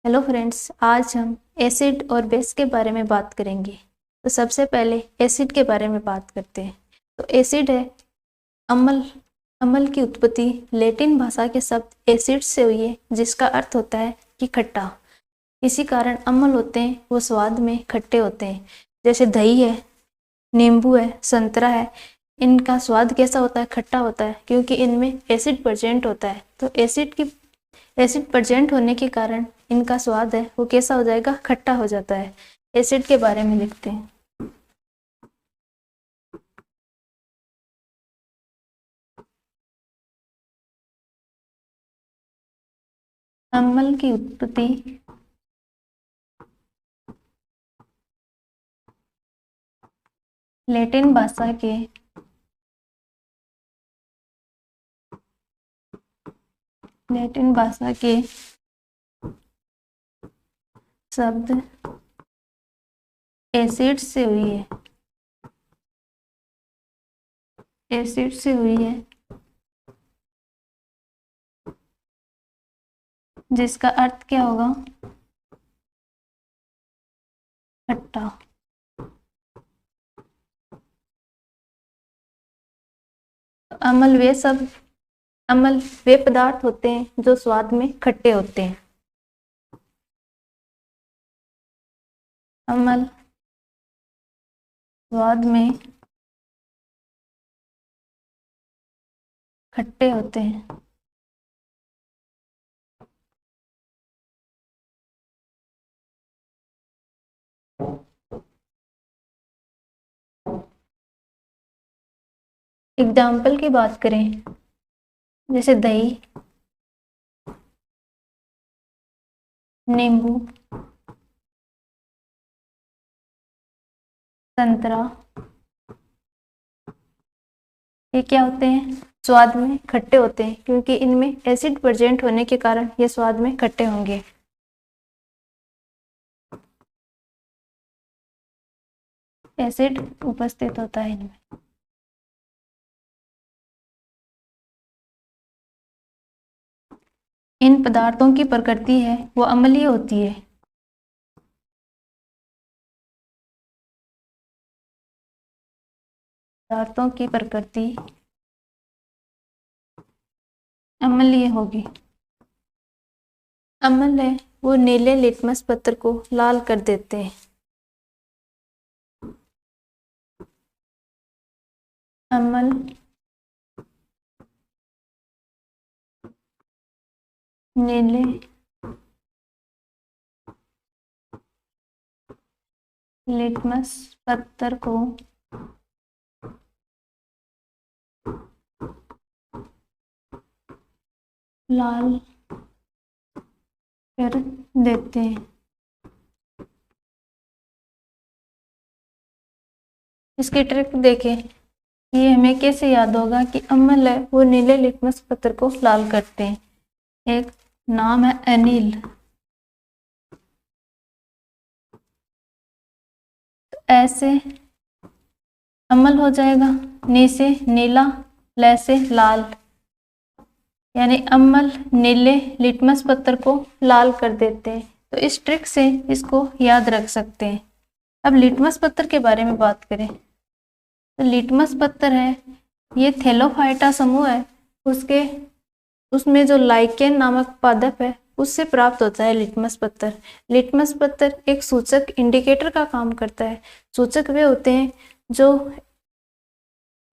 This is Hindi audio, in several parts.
हेलो फ्रेंड्स, आज हम एसिड और बेस के बारे में बात करेंगे। तो सबसे पहले एसिड के बारे में बात करते हैं। तो एसिड है अम्ल। अम्ल की उत्पत्ति लैटिन भाषा के शब्द एसिड से हुई है, जिसका अर्थ होता है कि खट्टा। इसी कारण अम्ल होते हैं वो स्वाद में खट्टे होते हैं। जैसे दही है, नींबू है, संतरा है, इनका स्वाद कैसा होता है? खट्टा होता है, क्योंकि इनमें एसिड प्रेजेंट होता है। तो एसिड प्रेजेंट होने के कारण इनका स्वाद है वो कैसा हो जाएगा? खट्टा हो जाता है। एसिड के बारे में लिखते हैं। अम्ल की उत्पत्ति लैटिन भाषा के शब्द एसिड से हुई है। एसिड से हुई है, जिसका अर्थ क्या होगा? खट्टा। अम्ल वे पदार्थ होते हैं जो स्वाद में खट्टे होते हैं। अम्ल स्वाद में खट्टे होते हैं। एग्जाम्पल की बात करें, जैसे दही, नींबू, संतरा, ये क्या होते हैं? स्वाद में खट्टे होते हैं, क्योंकि इनमें एसिड प्रेजेंट होने के कारण ये स्वाद में खट्टे होंगे। एसिड उपस्थित होता है इनमें। इन पदार्थों की प्रकृति है वो अम्लीय होती है। पदार्थों की प्रकृति अम्लीय होगी। अम्ल है वो नीले लिटमस पत्र को लाल कर देते हैं। अम्ल नीले लिटमस पत्थर को लाल कर देते हैं। इसकी ट्रिक देखें, ये हमें कैसे याद होगा कि अम्ल है वो नीले लिटमस पत्थर को लाल करते हैं। एक नाम है अनिल। तो ऐसे अम्ल हो जाएगा, नी से नीला, ले से लाल, यानी अम्ल नीले लिटमस पत्थर को लाल कर देते हैं। तो इस ट्रिक से इसको याद रख सकते हैं। अब लिटमस पत्थर के बारे में बात करें, तो लिटमस पत्थर है ये थैलोफाइटा समूह है, उसमें जो लाइकेन नामक पादप है उससे प्राप्त होता है लिटमस पत्थर। लिटमस पत्थर एक सूचक इंडिकेटर का काम करता है। सूचक वे होते हैं जो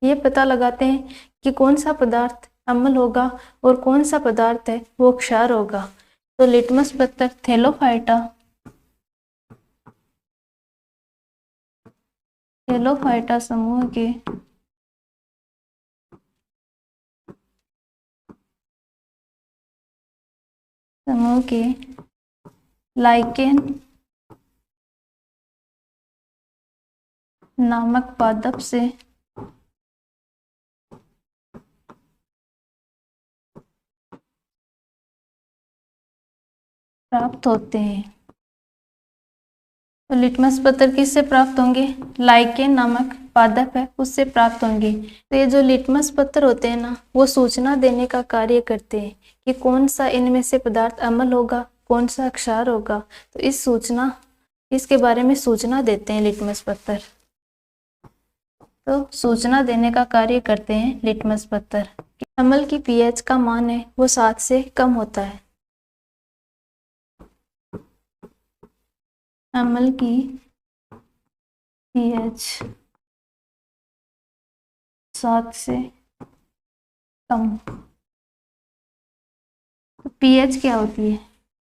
ये पता लगाते हैं कि कौन सा पदार्थ अम्ल होगा और कौन सा पदार्थ है वो क्षार होगा। तो लिटमस पत्थर थैलोफाइटा समूह के लाइकेन नामक पादप से प्राप्त होते हैं। तो लिटमस पत्थर किससे प्राप्त होंगे? लाइकेन नामक पादप है उससे प्राप्त होंगे। तो ये जो लिटमस पत्थर होते हैं ना, वो सूचना देने का कार्य करते हैं कि कौन सा इनमें से पदार्थ अम्ल होगा, कौन सा क्षार होगा। तो इसके बारे में सूचना देते हैं लिटमस पत्थर। तो सूचना देने का कार्य करते हैं लिटमस पत्थर। अम्ल की पीएच का मान है वो 7 से कम होता है। अम्ल की पीएच 7 से कम। तो पीएच क्या होती है?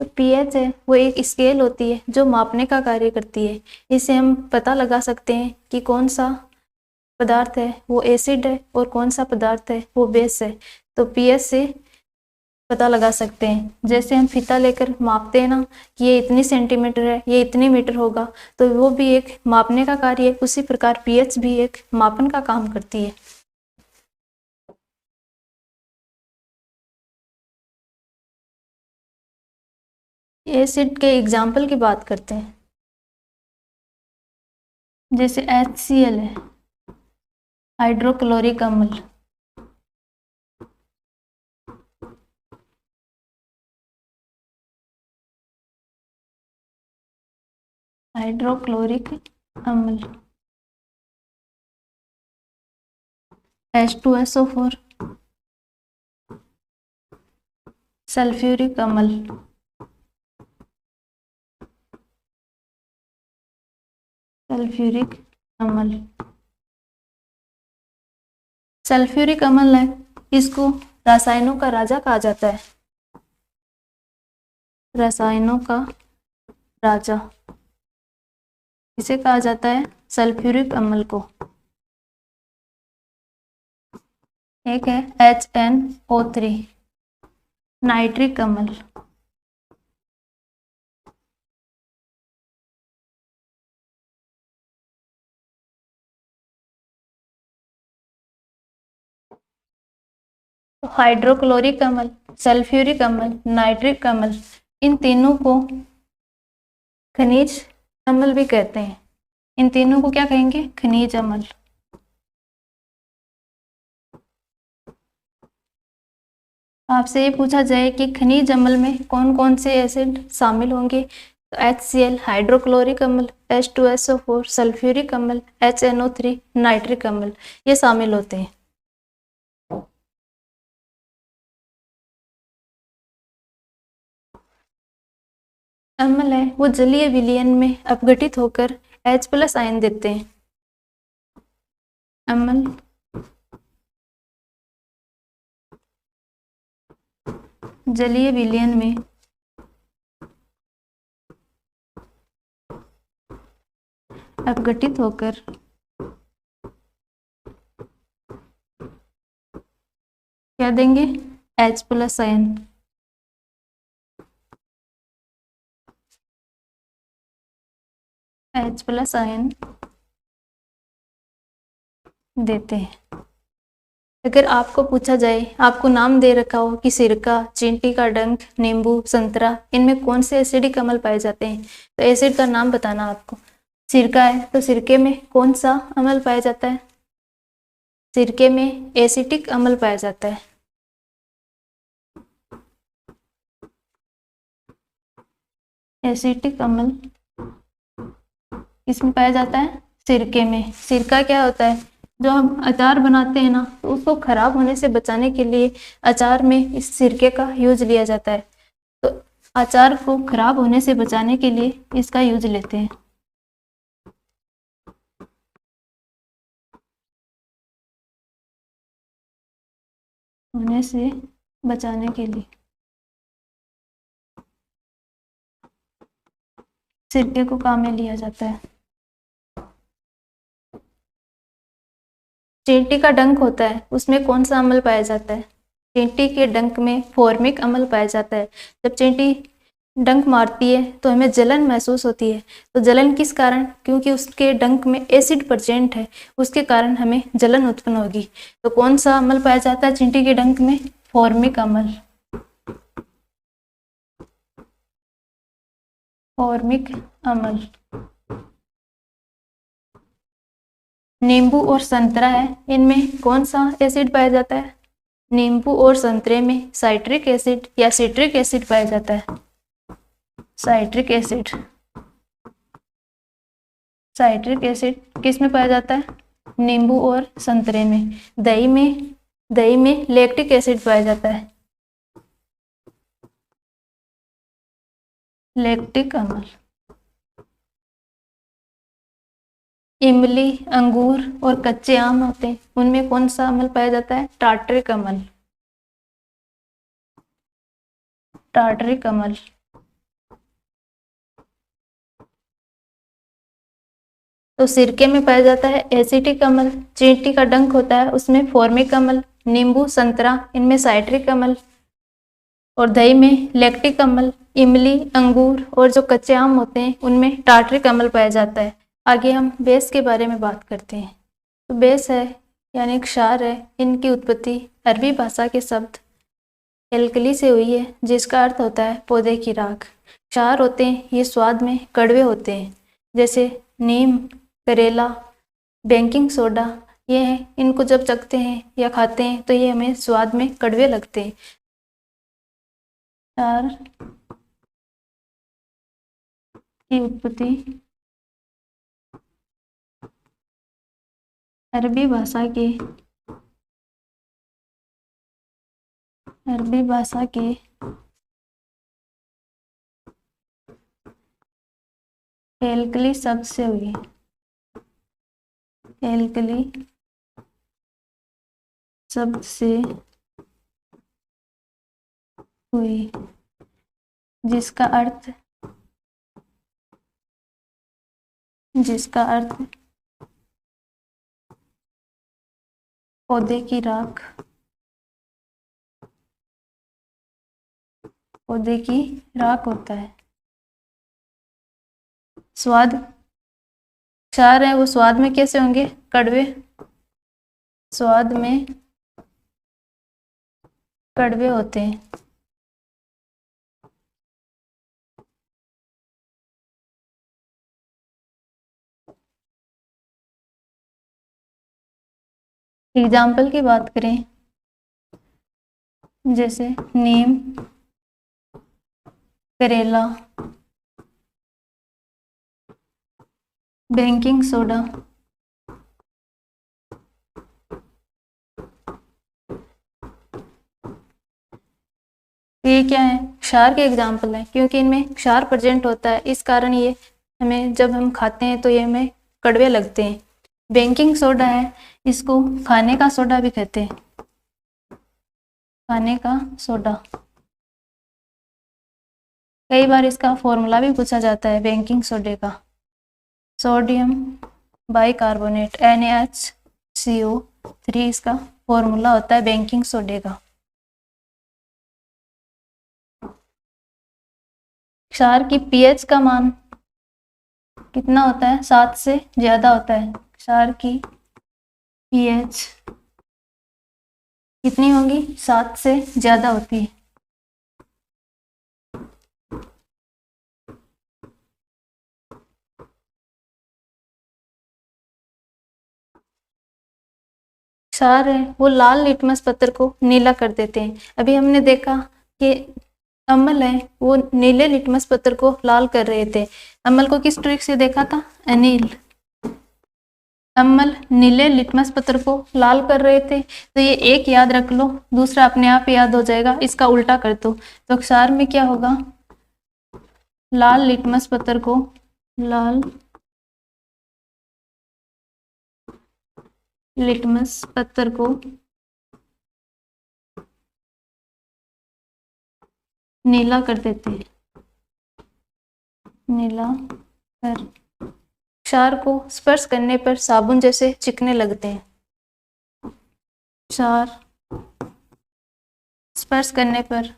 तो पीएच है वो एक स्केल होती है जो मापने का कार्य करती है। इससे हम पता लगा सकते हैं कि कौन सा पदार्थ है वो एसिड है और कौन सा पदार्थ है वो बेस है। तो पीएच से पता लगा सकते हैं। जैसे हम फीता लेकर मापते हैं ना कि ये इतनी सेंटीमीटर है, ये इतनी मीटर होगा, तो वो भी एक मापने का कार्य है। उसी प्रकार पीएच भी एक मापन का काम करती है। एसिड के एग्जाम्पल की बात करते हैं। जैसे HCl है, हाइड्रोक्लोरिक अम्ल। हाइड्रोक्लोरिक अम्ल। H2SO4, सल्फ्यूरिक अम्ल। सल्फ्यूरिक अम्ल। सल्फ्यूरिक अम्ल है, इसको रसायनों का राजा कहा जाता है। रसायनों का राजा इसे कहा जाता है सल्फ्यूरिक अम्ल को। एक है HNO3, नाइट्रिक अम्ल। हाइड्रोक्लोरिक अम्ल, सल्फ्यूरिक अम्ल, नाइट्रिक अम्ल, इन तीनों को खनिज अम्ल भी कहते हैं। इन तीनों को क्या कहेंगे? खनिज अम्ल। आपसे ये पूछा जाए कि खनिज अम्ल में कौन कौन से एसिड शामिल होंगे, तो HCl, हाइड्रोक्लोरिक अम्ल, H2SO4, सल्फ्यूरिक अम्ल, HNO3, नाइट्रिक अम्ल, ये शामिल होते हैं। अम्ल है वो जलीय विलयन में अपघटित होकर H+ आयन देते हैं। अम्ल जलीय विलयन में अपघटित होकर क्या देंगे? H+ ion. H+ आयन देते हैं। अगर आपको पूछा जाए, आपको नाम दे रखा हो कि सिरका, चींटी का डंक, नींबू, संतरा, इनमें कौन से एसिडिक अम्ल पाए जाते हैं, तो एसिड का नाम बताना आपको। सिरका है तो सिरके में कौन सा अम्ल पाया जाता है? सिरके में एसिटिक अम्ल पाया जाता है। एसिटिक अम्ल इसमें पाया जाता है सिरके में। सिरका क्या होता है? जो हम अचार बनाते हैं ना, तो उसको खराब होने से बचाने के लिए अचार में इस सिरके का यूज लिया जाता है। तो अचार को खराब होने से बचाने के लिए इसका यूज लेते हैं। होने से बचाने के लिए सिरके को काम में लिया जाता है। चींटी का डंक होता है, उसमें कौन सा अम्ल पाया जाता है? चींटी के डंक में फॉर्मिक अम्ल पाया जाता है। जब चींटी डंक मारती है तो हमें जलन महसूस होती है। तो जलन किस कारण? क्योंकि उसके डंक में एसिड प्रेजेंट है, उसके कारण हमें जलन उत्पन्न होगी। तो कौन सा अम्ल पाया जाता है चींटी के डंक में? फॉर्मिक अम्ल। फॉर्मिक अम्ल। नींबू और संतरा है, इनमें कौन सा एसिड पाया जाता है? नींबू और संतरे में साइट्रिक एसिड या सिट्रिक एसिड पाया जाता है। Citric acid. साइट्रिक एसिड किस में पाया जाता है? नींबू और संतरे में। दही में लैक्टिक एसिड पाया जाता है, लैक्टिक अम्ल। इमली, अंगूर और कच्चे आम होते हैं, उनमें कौन सा अम्ल पाया जाता है? टार्टरिक अम्ल। टार्टरिक अम्ल। तो सिरके में पाया जाता है एसिटिक अम्ल। चींटी का डंक होता है, उसमें फॉर्मिक अम्ल। नींबू, संतरा, इनमें साइट्रिक अम्ल। और दही में लैक्टिक अम्ल। इमली, अंगूर और जो कच्चे आम होते हैं उनमें टार्टरिक अम्ल पाया जाता है। आगे हम बेस के बारे में बात करते हैं। तो बेस है यानी क्षार है, इनकी उत्पत्ति अरबी भाषा के शब्द एल्कली से हुई है, जिसका अर्थ होता है पौधे की राख। क्षार होते हैं, ये स्वाद में कड़वे होते हैं, जैसे नीम, करेला, बेकिंग सोडा, ये हैं। इनको जब चखते हैं या खाते हैं तो ये हमें स्वाद में कड़वे लगते हैं। क्षार की उत्पत्ति अरबी भाषा के एल्कली शब्द से हुई। एल्कली शब्द से हुई, जिसका अर्थ पौधे की राख, पौधे की राख होता है। स्वाद, क्षार है वो स्वाद में कैसे होंगे? कड़वे। स्वाद में कड़वे होते हैं। एग्जाम्पल की बात करें, जैसे नीम, करेला, बेकिंग सोडा, ये क्या है? क्षार के एग्जाम्पल है, क्योंकि इनमें क्षार प्रेजेंट होता है, इस कारण ये हमें जब हम खाते हैं तो ये हमें कड़वे लगते हैं। बेकिंग सोडा है, इसको खाने का सोडा भी कहते हैं, खाने का सोडा। कई बार इसका फॉर्मूला भी पूछा जाता है बेकिंग सोडे का। सोडियम बाइकार्बोनेट NaHCO3 इसका फॉर्मूला होता है बेकिंग सोडे का। क्षार की पीएच का मान कितना होता है? 7 से ज्यादा होता है। क्षार की पीएच कितनी होगी? 7 से ज्यादा होती है। क्षार है वो लाल लिटमस पत्थर को नीला कर देते हैं। अभी हमने देखा कि अम्ल है वो नीले लिटमस पत्थर को लाल कर रहे थे। अम्ल को किस ट्रिक से देखा था? अनिल। अम्ल नीले लिटमस पत्थर को लाल कर रहे थे, तो ये एक याद रख लो, दूसरा अपने आप याद हो जाएगा। इसका उल्टा कर दो तो क्षार में क्या होगा? लाल लिटमस पत्थर को नीला कर देते हैं। नीला कर, क्षार को स्पर्श करने पर साबुन जैसे चिकने लगते हैं। क्षार स्पर्श करने पर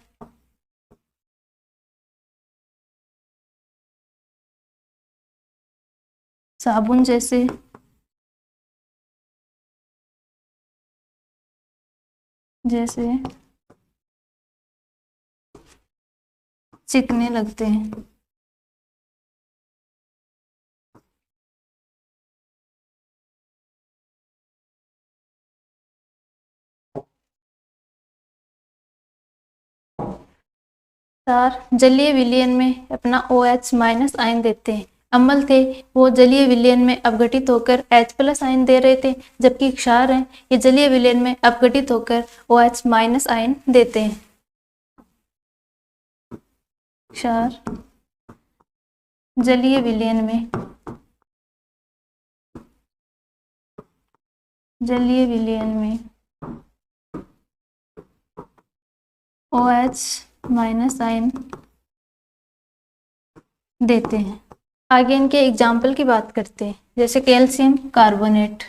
साबुन जैसे चिकने लगते हैं। क्षार जलीय विलयन में अपना OH माइनस आयन देते हैं। अम्ल थे वो जलीय विलयन में अपघटित होकर H प्लस आयन दे रहे थे, जबकि क्षार हैं ये जलीय विलयन में अपघटित होकर OH माइनस आयन देते हैं। क्षार जलीय विलयन में OH माइनस आयन देते हैं। आगे इनके एग्जाम्पल की बात करते हैं, जैसे कैल्शियम कार्बोनेट।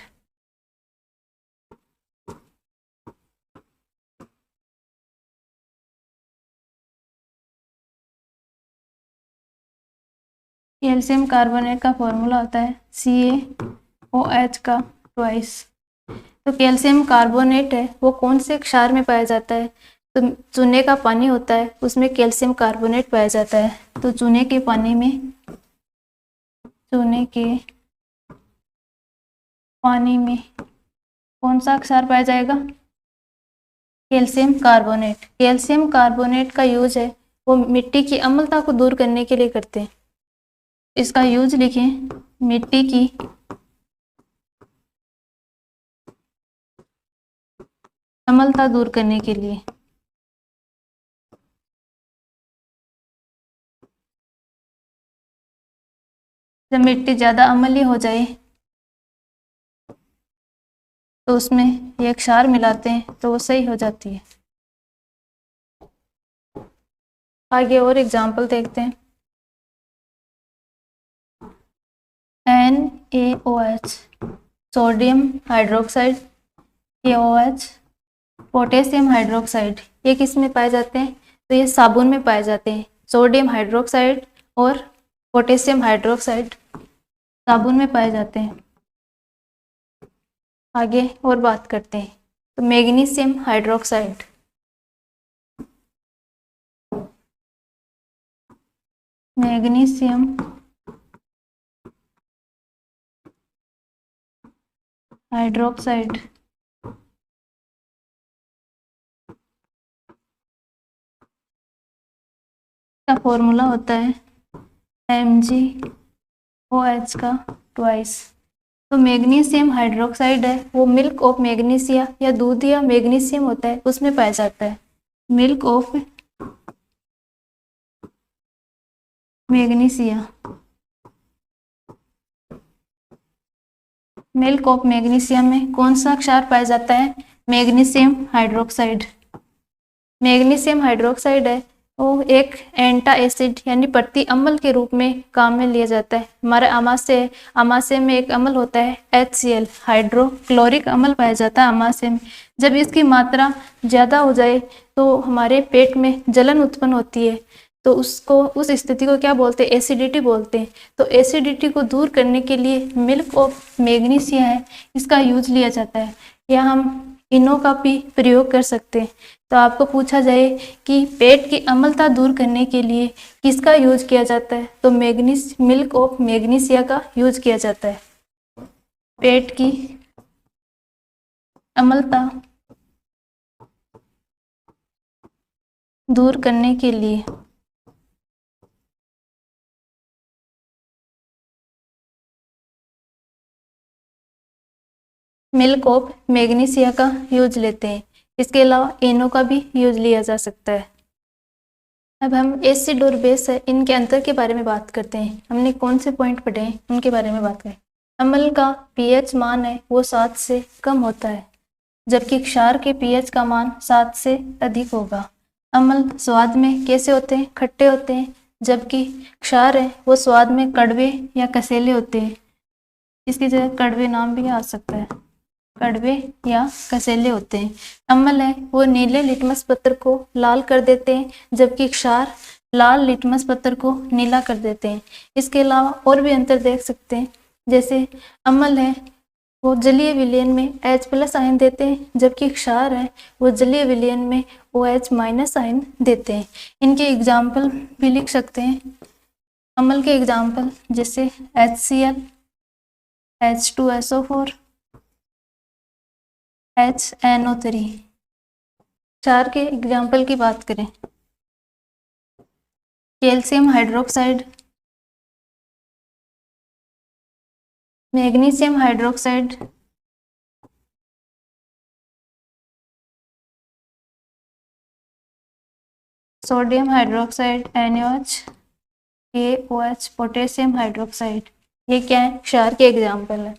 कैल्शियम कार्बोनेट का फॉर्मूला होता है CaOH का ट्वाइस। तो कैल्शियम कार्बोनेट है वो कौन से क्षार में पाया जाता है? तो चूने का पानी होता है उसमें कैल्शियम कार्बोनेट पाया जाता है। तो चूने के पानी में कौन सा क्षार पाया जाएगा? Calcium carbonate. कैल्शियम कार्बोनेट का यूज है वो मिट्टी की अम्लता को दूर करने के लिए करते हैं। इसका यूज लिखें, मिट्टी की अम्लता दूर करने के लिए। जब मिट्टी ज़्यादा अम्लीय हो जाए तो उसमें ये क्षार मिलाते हैं तो वो सही हो जाती है। आगे और एग्जाम्पल देखते हैं। NaOH sodium hydroxide, KOH potassium hydroxide, ये किस में पाए जाते हैं? तो ये साबुन में पाए जाते हैं। सोडियम हाइड्रोक्साइड और पोटेशियम हाइड्रोक्साइड साबुन में पाए जाते हैं। आगे और बात करते हैं। तो मैग्नीशियम हाइड्रोक्साइड, का फॉर्मूला होता है MgOH का ट्वाइस। तो मैग्नीशियम हाइड्रोक्साइड है वो मिल्क ऑफ मैग्नीसिया या दूध या मैग्नीशियम होता है उसमें पाया जाता है। मिल्क ऑफ मैग्नीसिया में कौन सा क्षार पाया जाता है? Magnesium hydroxide. मैग्नीशियम हाइड्रोक्साइड है वो एक एंटा एसिड यानी प्रति अम्ल के रूप में काम में लिया जाता है। हमारे अमाशय में एक अम्ल होता है HCl, हाइड्रोक्लोरिक अम्ल पाया जाता है अमाशय में। जब इसकी मात्रा ज़्यादा हो जाए तो हमारे पेट में जलन उत्पन्न होती है, तो उस स्थिति को क्या बोलते हैं? एसिडिटी बोलते हैं। तो एसिडिटी को दूर करने के लिए मिल्क ऑफ मैग्नीसिया है इसका यूज लिया जाता है, या हम इनो का भी प्रयोग कर सकते हैं। तो आपको पूछा जाए कि पेट की अम्लता दूर करने के लिए किसका यूज किया जाता है? तो मिल्क ऑफ मैग्नीसिया का यूज किया जाता है पेट की अम्लता दूर करने के लिए। मिल्क ऑफ मैग्नीसिया का यूज लेते हैं। इसके अलावा इनो का भी यूज लिया जा सकता है। अब हम एसिड और बेस है इनके अंतर के बारे में बात करते हैं। हमने कौन से पॉइंट पढ़े हैं उनके बारे में बात करें। अम्ल का pH मान है वो 7 से कम होता है, जबकि क्षार के pH का मान 7 से अधिक होगा। अम्ल स्वाद में कैसे होते हैं? खट्टे होते हैं, जबकि क्षार है वो स्वाद में कड़वे या कसेले होते हैं। इसकी जगह कड़वे नाम भी आ सकता है, कड़वे या कसेले होते हैं। अम्ल है वो नीले लिटमस पत्र को लाल कर देते हैं, जबकि क्षार लाल लिटमस पत्र को नीला कर देते हैं। इसके अलावा और भी अंतर देख सकते हैं, जैसे अम्ल है वो जलीय विलयन में H प्लस आयन देते हैं, जबकि क्षार है वो जलीय विलयन में OH माइनस आयन देते हैं। इनके एग्जाम्पल भी लिख सकते हैं। अम्ल के एग्जाम्पल जैसे HCl, H2SO4, HNO3। क्षार के एग्जाम्पल की बात करें calcium hydroxide, magnesium hydroxide, sodium hydroxide NaOH, KOH, potassium hydroxide. ये क्या है? क्षार के एग्जाम्पल है।